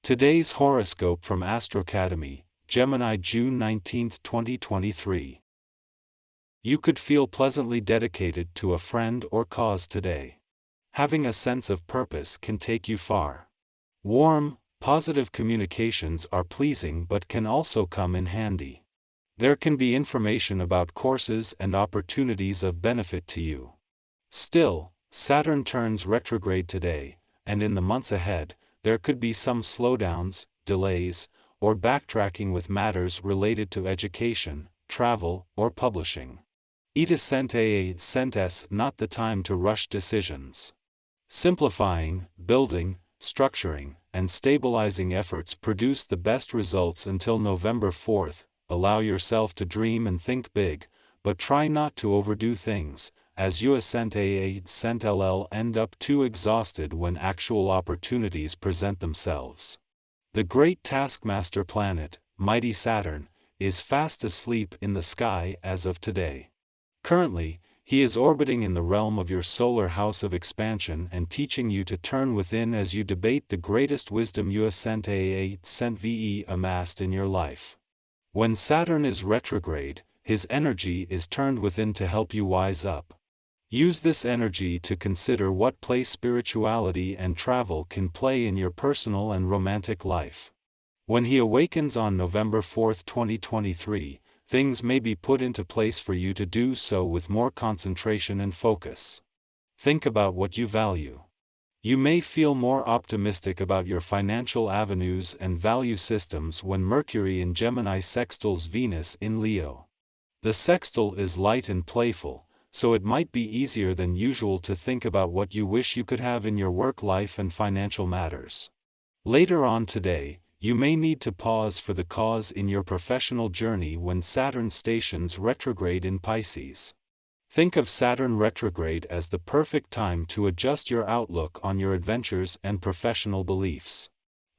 Today's horoscope from Astrocademy, Gemini, June 19, 2023. You could feel pleasantly dedicated to a friend or cause today. Having a sense of purpose can take you far. Warm, positive communications are pleasing but can also come in handy. There can be information about courses and opportunities of benefit to you. Still, Saturn turns retrograde today, and in the months ahead, there could be some slowdowns, delays, or backtracking with matters related to education, travel, or publishing. It is not the time to rush decisions. Simplifying, building, structuring, and stabilizing efforts produce the best results until November 4th. Allow yourself to dream and think big, but try not to overdo things, as you end up too exhausted when actual opportunities present themselves. The great taskmaster planet, mighty Saturn, is fast asleep in the sky as of today. Currently, he is orbiting in the realm of your solar house of expansion and teaching you to turn within as you debate the greatest wisdom you amassed in your life. When Saturn is retrograde, his energy is turned within to help you wise up. Use this energy to consider what place spirituality and travel can play in your personal and romantic life. When he awakens on November 4, 2023, things may be put into place for you to do so with more concentration and focus. Think about what you value. You may feel more optimistic about your financial avenues and value systems when Mercury in Gemini sextiles Venus in Leo. The sextile is light and playful, so it might be easier than usual to think about what you wish you could have in your work life and financial matters. Later on today, you may need to pause for the cause in your professional journey when Saturn stations retrograde in Pisces. Think of Saturn retrograde as the perfect time to adjust your outlook on your adventures and professional beliefs.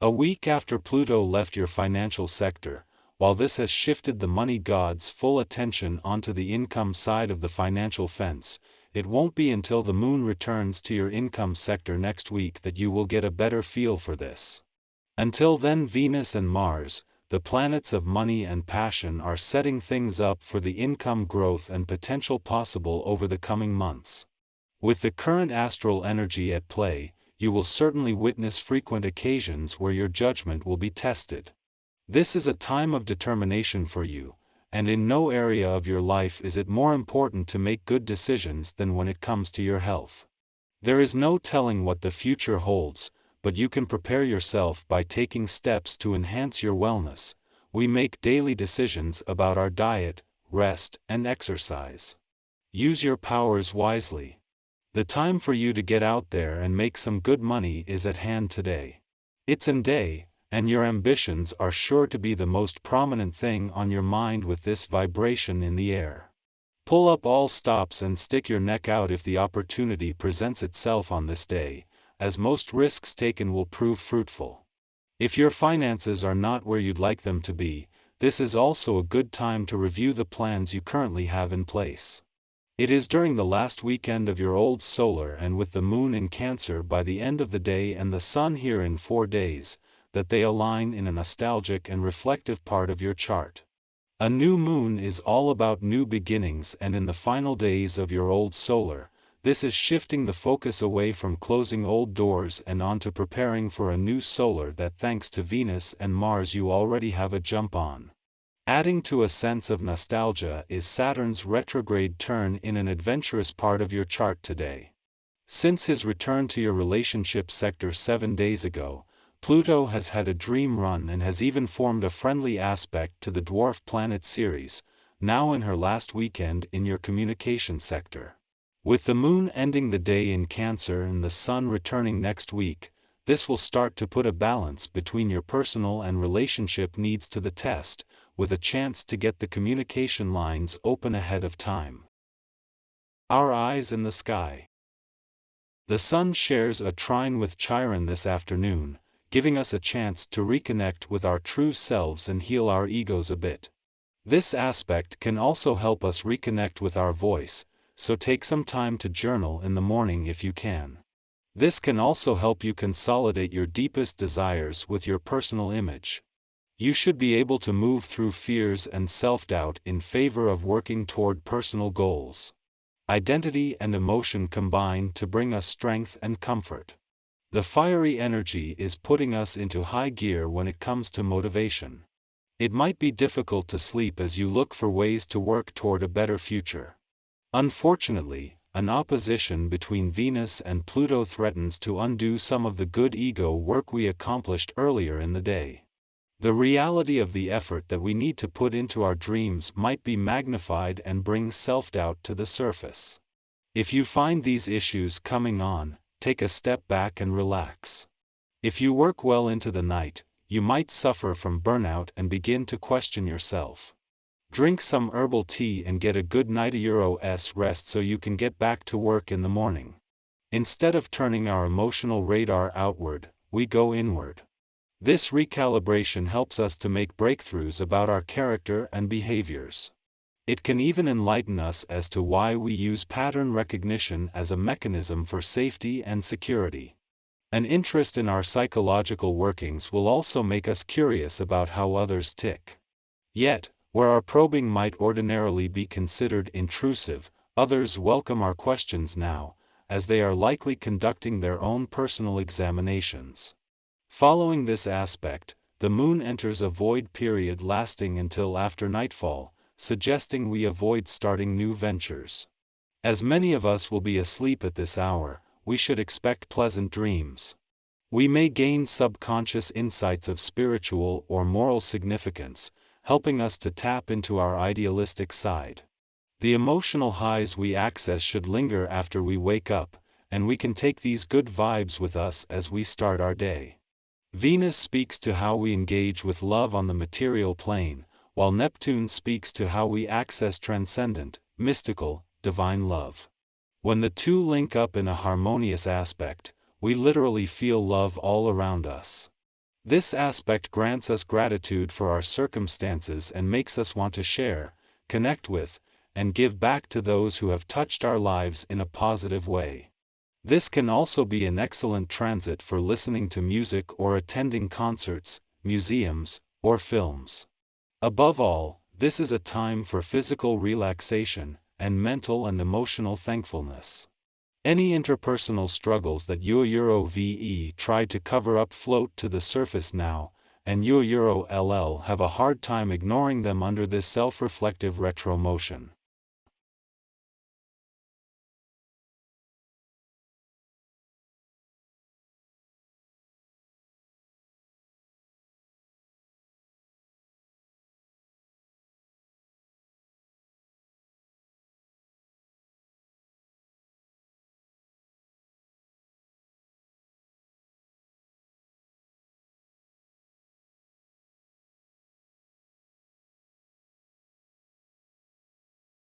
A week after Pluto left your financial sector, while this has shifted the money god's full attention onto the income side of the financial fence, it won't be until the moon returns to your income sector next week that you will get a better feel for this. Until then, Venus and Mars, the planets of money and passion, are setting things up for the income growth and potential possible over the coming months. With the current astral energy at play, you will certainly witness frequent occasions where your judgment will be tested. This is a time of determination for you, and in no area of your life is it more important to make good decisions than when it comes to your health. There is no telling what the future holds, but you can prepare yourself by taking steps to enhance your wellness. We make daily decisions about our diet, rest, and exercise. Use your powers wisely. The time for you to get out there and make some good money is at hand today. It's a day, and your ambitions are sure to be the most prominent thing on your mind with this vibration in the air. Pull up all stops and stick your neck out if the opportunity presents itself on this day, as most risks taken will prove fruitful. If your finances are not where you'd like them to be, this is also a good time to review the plans you currently have in place. It is during the last weekend of your old solar and with the moon in Cancer by the end of the day and the sun here in 4 days, that they align in a nostalgic and reflective part of your chart. A new moon is all about new beginnings, and in the final days of your old solar, this is shifting the focus away from closing old doors and onto preparing for a new solar that, thanks to Venus and Mars, you already have a jump on. Adding to a sense of nostalgia is Saturn's retrograde turn in an adventurous part of your chart today. Since his return to your relationship sector 7 days ago, Pluto has had a dream run and has even formed a friendly aspect to the dwarf planet Ceres, now in her last weekend in your communication sector. With the moon ending the day in Cancer and the sun returning next week, this will start to put a balance between your personal and relationship needs to the test, with a chance to get the communication lines open ahead of time. Our eyes in the sky. The sun shares a trine with Chiron this afternoon, giving us a chance to reconnect with our true selves and heal our egos a bit. This aspect can also help us reconnect with our voice, so take some time to journal in the morning if you can. This can also help you consolidate your deepest desires with your personal image. You should be able to move through fears and self-doubt in favor of working toward personal goals. Identity and emotion combine to bring us strength and comfort. The fiery energy is putting us into high gear when it comes to motivation. It might be difficult to sleep as you look for ways to work toward a better future. Unfortunately, an opposition between Venus and Pluto threatens to undo some of the good ego work we accomplished earlier in the day. The reality of the effort that we need to put into our dreams might be magnified and bring self-doubt to the surface. If you find these issues coming on, take a step back and relax. If you work well into the night, you might suffer from burnout and begin to question yourself. Drink some herbal tea and get a good night's rest so you can get back to work in the morning. Instead of turning our emotional radar outward, we go inward. This recalibration helps us to make breakthroughs about our character and behaviors. It can even enlighten us as to why we use pattern recognition as a mechanism for safety and security. An interest in our psychological workings will also make us curious about how others tick. Yet, where our probing might ordinarily be considered intrusive, others welcome our questions now, as they are likely conducting their own personal examinations. Following this aspect, the moon enters a void period lasting until after nightfall, suggesting we avoid starting new ventures. As many of us will be asleep at this hour, we should expect pleasant dreams. We may gain subconscious insights of spiritual or moral significance, helping us to tap into our idealistic side. The emotional highs we access should linger after we wake up, and we can take these good vibes with us as we start our day. Venus speaks to how we engage with love on the material plane, while Neptune speaks to how we access transcendent, mystical, divine love. When the two link up in a harmonious aspect, we literally feel love all around us. This aspect grants us gratitude for our circumstances and makes us want to share, connect with, and give back to those who have touched our lives in a positive way. This can also be an excellent transit for listening to music or attending concerts, museums, or films. Above all, this is a time for physical relaxation and mental and emotional thankfulness. Any interpersonal struggles that UEUROVE tried to cover up float to the surface now, and UEUROLL have a hard time ignoring them under this self-reflective retro motion.